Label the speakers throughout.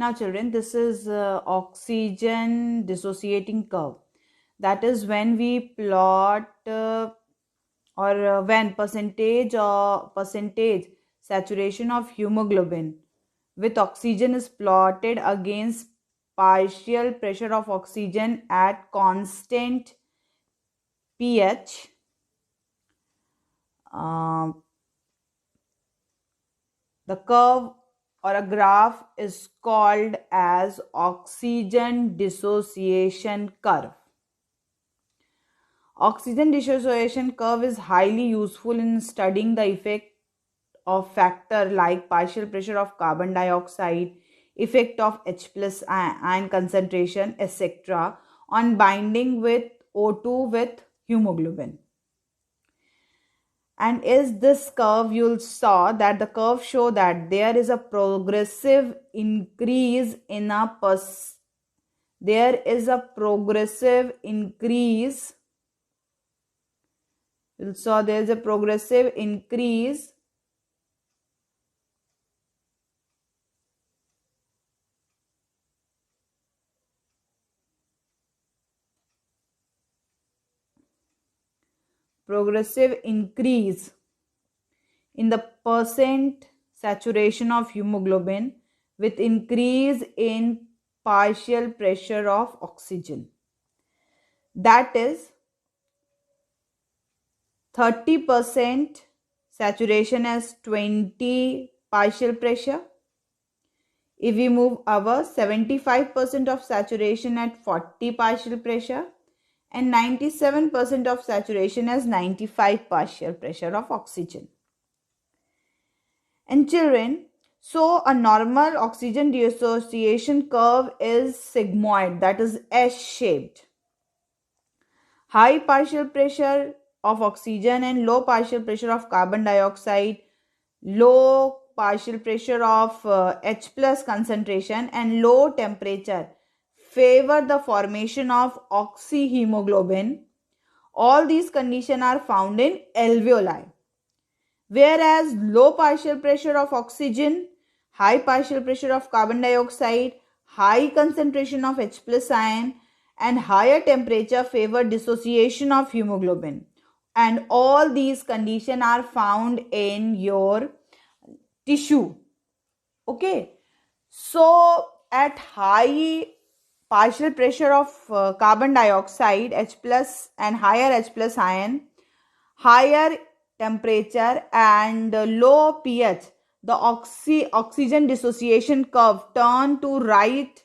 Speaker 1: Now children, this is oxygen dissociating curve. That is when we plot when percentage saturation of hemoglobin with oxygen is plotted against partial pressure of oxygen at constant pH. The curve or a graph is called as oxygen dissociation curve. Oxygen dissociation curve is highly useful in studying the effect of factor like partial pressure of carbon dioxide, effect of H plus ion concentration, etc. on binding with O2 with hemoglobin. And is this curve, you'll saw that the curve show that there is a progressive increase in there is a progressive increase. You'll saw there is a progressive increase in the percent saturation of hemoglobin with increase in partial pressure of oxygen. That is 30% saturation as 20 partial pressure. If we move our 75% of saturation at 40 partial pressure and 97% of saturation as 95 partial pressure of oxygen. And children, so a normal oxygen dissociation curve is sigmoid, that is S-shaped. High partial pressure of oxygen and low partial pressure of carbon dioxide, low partial pressure of H plus concentration and low temperature favor the formation of oxyhemoglobin. All these conditions are found in alveoli. Whereas low partial pressure of oxygen, high partial pressure of carbon dioxide, high concentration of H plus ion and higher temperature favor dissociation of hemoglobin. And all these conditions are found in your tissue. Okay. So at high partial pressure of carbon dioxide, H plus and higher H plus ion, higher temperature and low pH, the oxygen dissociation curve turn to right.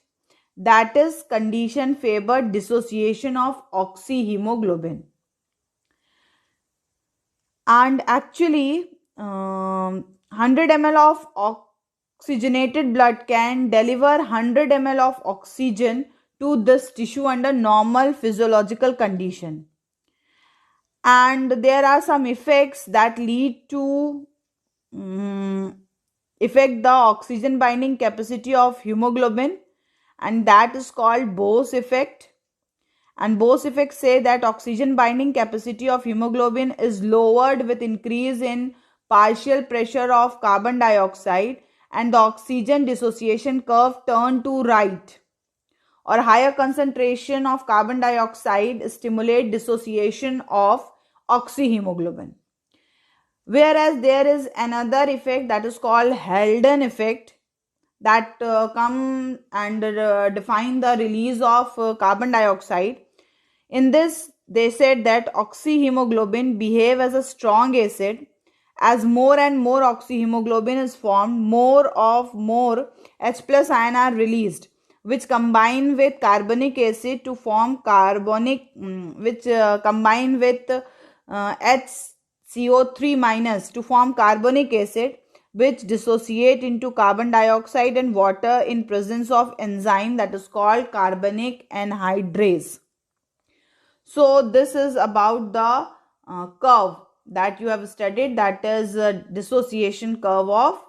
Speaker 1: That is condition favored dissociation of oxyhemoglobin. And actually 100 ml of oxygenated blood can deliver 100 ml of oxygen to this tissue under normal physiological condition. And there are some effects that lead to affect the oxygen binding capacity of hemoglobin, and that is called Bose effect. And Bose effect say that oxygen binding capacity of hemoglobin is lowered with increase in partial pressure of carbon dioxide and the oxygen dissociation curve turn to right, or higher concentration of carbon dioxide stimulate dissociation of oxyhemoglobin. Whereas there is another effect that is called Haldane effect that come and define the release of carbon dioxide. In this, they said that oxyhemoglobin behave as a strong acid. As more and more oxyhemoglobin is formed, more H plus ion are released, which combine with carbonic acid to form combine with HCO3 minus to form carbonic acid, which dissociate into carbon dioxide and water in presence of enzyme that is called carbonic anhydrase. So this is about the curve that you have studied, that is dissociation curve of